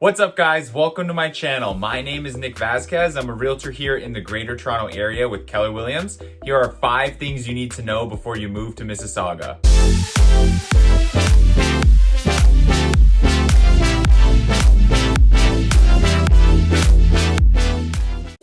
What's up guys, welcome to my channel. My name is Nick Vasquez. I'm a realtor here in the Greater Toronto area with Keller Williams. Here are 5 things you need to know before you move to Mississauga.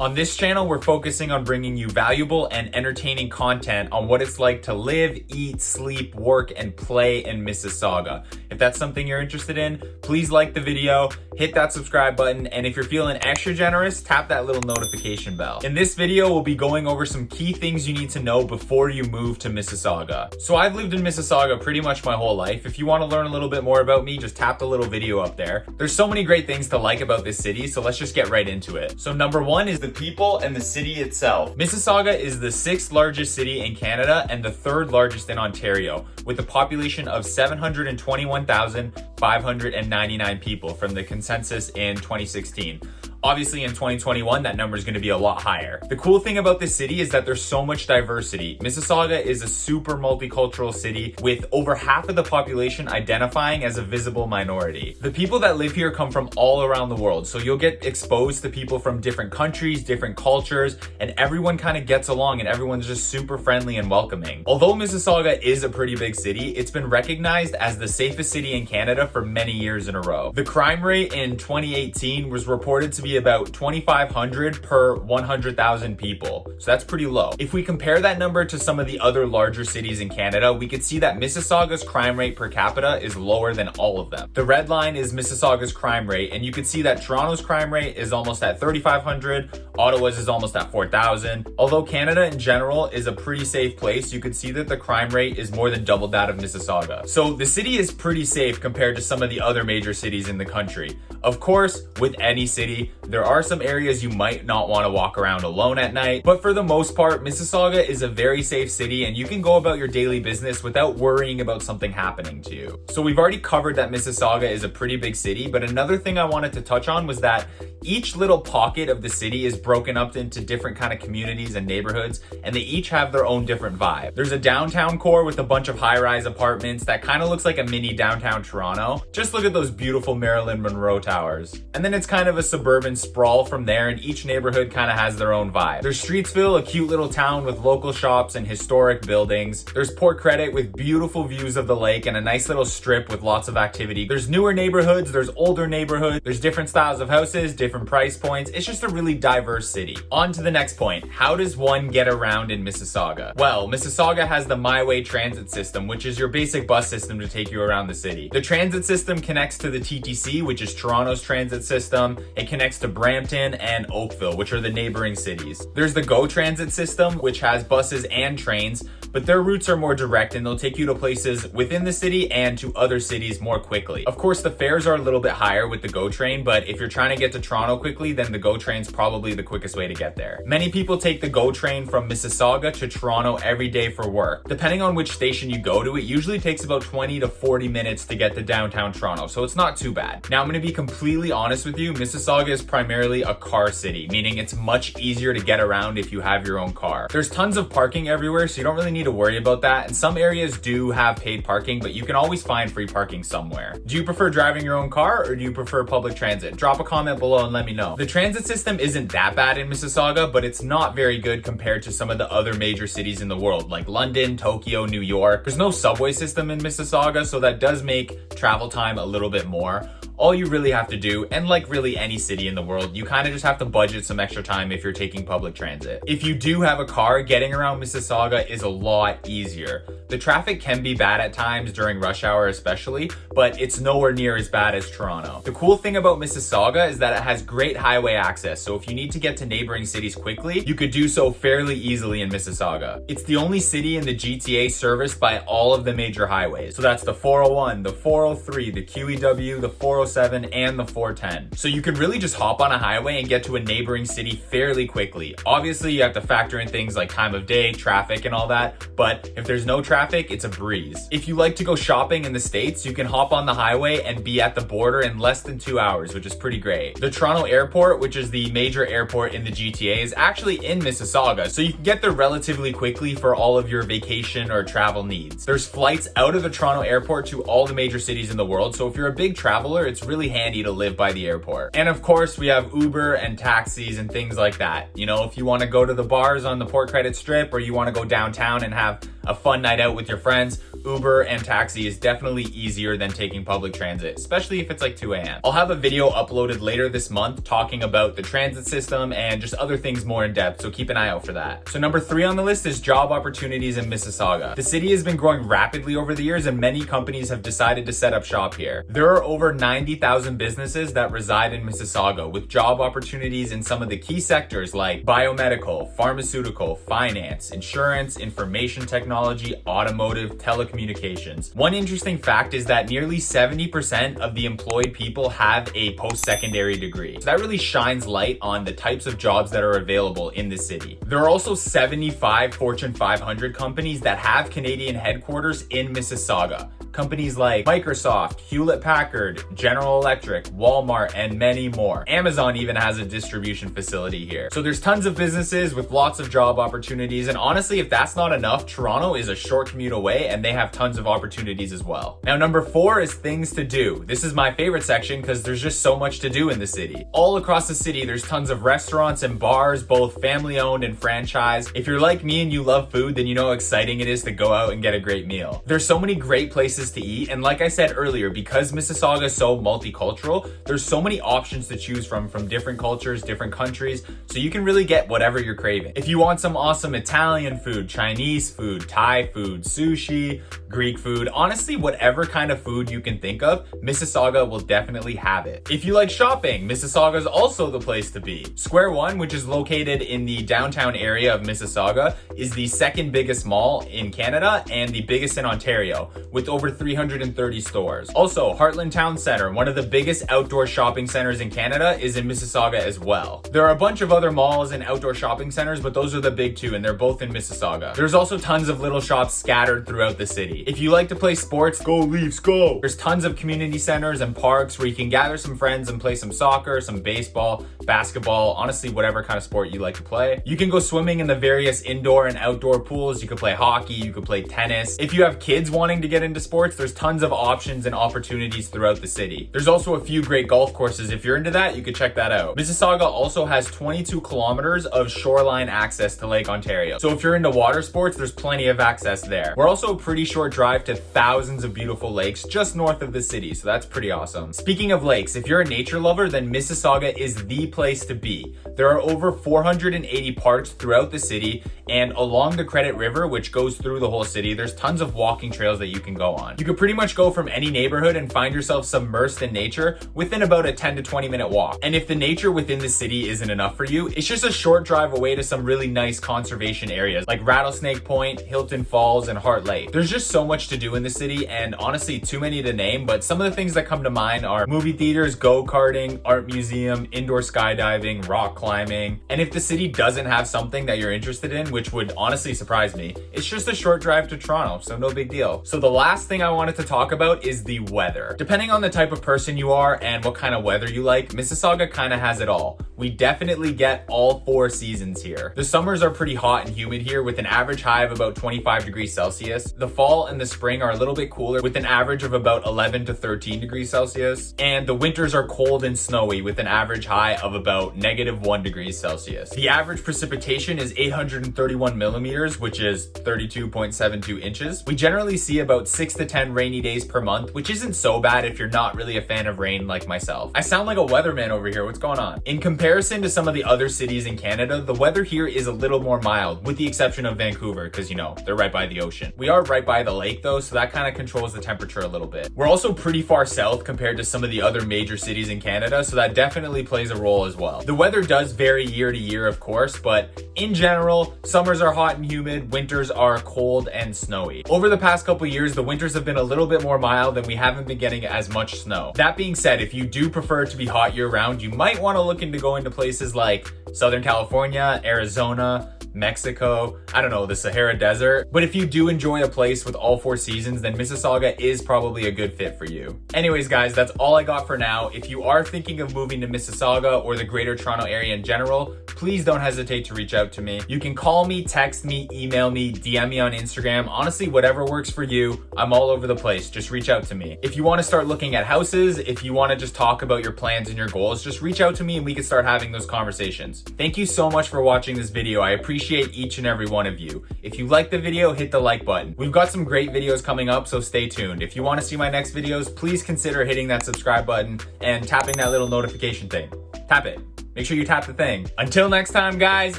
On this channel, we're focusing on bringing you valuable and entertaining content on what it's like to live, eat, sleep, work, and play in Mississauga. If that's something you're interested in, please like the video, hit that subscribe button, and if you're feeling extra generous, tap that little notification bell. In this video, we'll be going over some key things you need to know before you move to Mississauga. So I've lived in Mississauga pretty much my whole life. If you want to learn a little bit more about me, just tap the little video up there. There's so many great things to like about this city, so let's just get right into it. So number 1 is the people and the city itself. Mississauga is the 6th largest city in Canada and the 3rd largest in Ontario, with a population of 721,599 people from the census in 2016. Obviously in 2021, that number is going to be a lot higher. The cool thing about this city is that there's so much diversity. Mississauga is a super multicultural city with over half of the population identifying as a visible minority. The people that live here come from all around the world, so you'll get exposed to people from different countries, different cultures, and everyone kind of gets along and everyone's just super friendly and welcoming. Although Mississauga is a pretty big city, it's been recognized as the safest city in Canada for many years in a row. The crime rate in 2018 was reported to be about 2,500 per 100,000 people. So that's pretty low. If we compare that number to some of the other larger cities in Canada, we could see that Mississauga's crime rate per capita is lower than all of them. The red line is Mississauga's crime rate, and you can see that Toronto's crime rate is almost at 3,500, Ottawa's is almost at 4,000. Although Canada in general is a pretty safe place, you can see that the crime rate is more than double that of Mississauga. So the city is pretty safe compared to some of the other major cities in the country. Of course, with any city, there are some areas you might not want to walk around alone at night, but for the most part, Mississauga is a very safe city and you can go about your daily business without worrying about something happening to you. So we've already covered that Mississauga is a pretty big city, but another thing I wanted to touch on was that each little pocket of the city is broken up into different kind of communities and neighborhoods, and they each have their own different vibe. There's a downtown core with a bunch of high-rise apartments that kind of looks like a mini downtown Toronto. Just look at those beautiful Marilyn Monroe towers. And then it's kind of a suburban sprawl from there, and each neighborhood kind of has their own vibe. There's Streetsville, a cute little town with local shops and historic buildings. There's Port Credit with beautiful views of the lake and a nice little strip with lots of activity. There's newer neighborhoods, there's older neighborhoods, there's different styles of houses, different price points. It's just a really diverse city. On to the next point. How does one get around in Mississauga? Well, Mississauga has the MyWay transit system, which is your basic bus system to take you around the city. The transit system connects to the TTC, which is Toronto's transit system. It connects to Brampton and Oakville, which are the neighboring cities. There's the GO transit system, which has buses and trains, but their routes are more direct and they'll take you to places within the city and to other cities more quickly. Of course, the fares are a little bit higher with the GO train, but if you're trying to get to Toronto quickly, then the GO train's probably the quickest way to get there. Many people take the GO train from Mississauga to Toronto every day for work. Depending on which station you go to, it usually takes about 20 to 40 minutes to get to downtown Toronto, so it's not too bad. Now, I'm going to be completely honest with you, Mississauga is primarily a car city, meaning it's much easier to get around if you have your own car. There's tons of parking everywhere, so you don't really need to worry about that, and some areas do have paid parking, but you can always find free parking somewhere. Do you prefer driving your own car, or do you prefer public transit? Drop a comment below and let me know. The transit system isn't that bad in Mississauga, but it's not very good compared to some of the other major cities in the world, like London, Tokyo, New York. There's no subway system in Mississauga, so that does make travel time a little bit more. All you really have to do, and like really any city in the world, you kind of just have to budget some extra time if you're taking public transit. If you do have a car, getting around Mississauga is a lot easier. The traffic can be bad at times during rush hour especially, but it's nowhere near as bad as Toronto. The cool thing about Mississauga is that it has great highway access, so if you need to get to neighboring cities quickly, you could do so fairly easily in Mississauga. It's the only city in the GTA serviced by all of the major highways. So that's the 401, the 403, the QEW, the 407, and the 410. So you could really just hop on a highway and get to a neighboring city fairly quickly. Obviously, you have to factor in things like time of day, traffic, and all that, but if there's no traffic, it's a breeze. If you like to go shopping in the States, you can hop on the highway and be at the border in less than 2 hours, which is pretty great. The Toronto Airport, which is the major airport in the GTA, is actually in Mississauga, so you can get there relatively quickly for all of your vacation or travel needs. There's flights out of the Toronto Airport to all the major cities in the world, so if you're a big traveler, it's really handy to live by the airport. And of course, we have Uber and taxis and things like that. You know, if you want to go to the bars on the Port Credit Strip, or you want to go downtown and have a fun night out with your friends, Uber and taxi is definitely easier than taking public transit, especially if it's like 2 a.m. I'll have a video uploaded later this month talking about the transit system and just other things more in depth, so keep an eye out for that. So number 3 on the list is job opportunities in Mississauga. The city has been growing rapidly over the years, and many companies have decided to set up shop here. There are over 90,000 businesses that reside in Mississauga, with job opportunities in some of the key sectors like biomedical, pharmaceutical, finance, insurance, information technology, automotive, telecommunications. One interesting fact is that nearly 70% of the employed people have a post-secondary degree. So that really shines light on the types of jobs that are available in the city. There are also 75 Fortune 500 companies that have Canadian headquarters in Mississauga. Companies like Microsoft, Hewlett-Packard, General Electric, Walmart, and many more. Amazon even has a distribution facility here. So there's tons of businesses with lots of job opportunities, and honestly, if that's not enough, Toronto is a short commute away and they have tons of opportunities as well. Now, number 4 is things to do. This is my favorite section because there's just so much to do in the city. All across the city, there's tons of restaurants and bars, both family-owned and franchise. If you're like me and you love food, then you know how exciting it is to go out and get a great meal. There's so many great places to eat, and like I said earlier, because Mississauga is so multicultural, there's so many options to choose from different cultures, different countries, so you can really get whatever you're craving. If you want some awesome Italian food, Chinese food, Thai food, sushi, Greek food, honestly, whatever kind of food you can think of, Mississauga will definitely have it. If you like shopping, Mississauga is also the place to be. Square One, which is located in the downtown area of Mississauga, is the second biggest mall in Canada and the biggest in Ontario, with over 330 stores. Also, Heartland Town Centre, one of the biggest outdoor shopping centers in Canada, is in Mississauga as well. There are a bunch of other malls and outdoor shopping centers, but those are the big two, and they're both in Mississauga. There's also tons of little shops scattered throughout the city. If you like to play sports, go Leafs, go! There's tons of community centers and parks where you can gather some friends and play some soccer, some baseball, basketball, honestly, whatever kind of sport you like to play. You can go swimming in the various indoor and outdoor pools. You can play hockey, you can play tennis. If you have kids wanting to get into sports, there's tons of options and opportunities throughout the city. There's also a few great golf courses. If you're into that, you could check that out. Mississauga also has 22 kilometers of shoreline access to Lake Ontario. So if you're into water sports, there's plenty of access there. We're also a pretty short drive to thousands of beautiful lakes just north of the city, so that's pretty awesome. Speaking of lakes, if you're a nature lover, then Mississauga is the place to be. There are over 480 parks throughout the city, and along the Credit River, which goes through the whole city, there's tons of walking trails that you can go on. You could pretty much go from any neighborhood and find yourself submersed in nature within about a 10 to 20 minute walk. And if the nature within the city isn't enough for you, it's just a short drive away to some really nice conservation areas like Rattlesnake Point, Hilton Falls, and Heart Lake. There's just so much to do in the city, and honestly, too many to name, but some of the things that come to mind are movie theaters, go-karting, art museum, indoor skydiving, rock climbing. And if the city doesn't have something that you're interested in, which would honestly surprise me, it's just a short drive to Toronto, so no big deal. So the last thing I wanted to talk about is the weather. Depending on the type of person you are and what kind of weather you like, Mississauga kind of has it all. We definitely get all 4 seasons here. The summers are pretty hot and humid here with an average high of about 25 degrees Celsius. The fall and the spring are a little bit cooler with an average of about 11 to 13 degrees Celsius. And the winters are cold and snowy with an average high of about -1 degrees Celsius. The average precipitation is 831 millimeters, which is 32.72 inches. We generally see about 6 to 10 rainy days per month, which isn't so bad if you're not really a fan of rain like myself. I sound like a weatherman over here. What's going on? In comparison to some of the other cities in Canada, the weather here is a little more mild, with the exception of Vancouver, because you know, they're right by the ocean. We are right by the lake though, so that kind of controls the temperature a little bit. We're also pretty far south compared to some of the other major cities in Canada, so that definitely plays a role as well. The weather does vary year to year, of course, but in general, summers are hot and humid, winters are cold and snowy. Over the past couple years, the winters have been a little bit more mild and we haven't been getting as much snow. That being said, if you do prefer it to be hot year round, you might want to look into going to places like Southern California, Arizona, Mexico, I don't know, the Sahara Desert. But if you do enjoy a place with all 4 seasons, then Mississauga is probably a good fit for you. Anyways, guys, that's all I got for now. If you are thinking of moving to Mississauga or the Greater Toronto area in general, please don't hesitate to reach out to me. You can call me, text me, email me, DM me on Instagram. Honestly, whatever works for you. I'm all over the place. Just reach out to me. If you want to start looking at houses, if you want to just talk about your plans and your goals, just reach out to me and we can start having those conversations. Thank you so much for watching this video. I appreciate each and every one of you. If you liked the video, hit the like button. We've got some great videos coming up, so stay tuned. If you want to see my next videos, please consider hitting that subscribe button and tapping that little notification thing. Tap it. Make sure you tap the thing. Until next time, guys,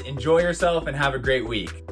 enjoy yourself and have a great week.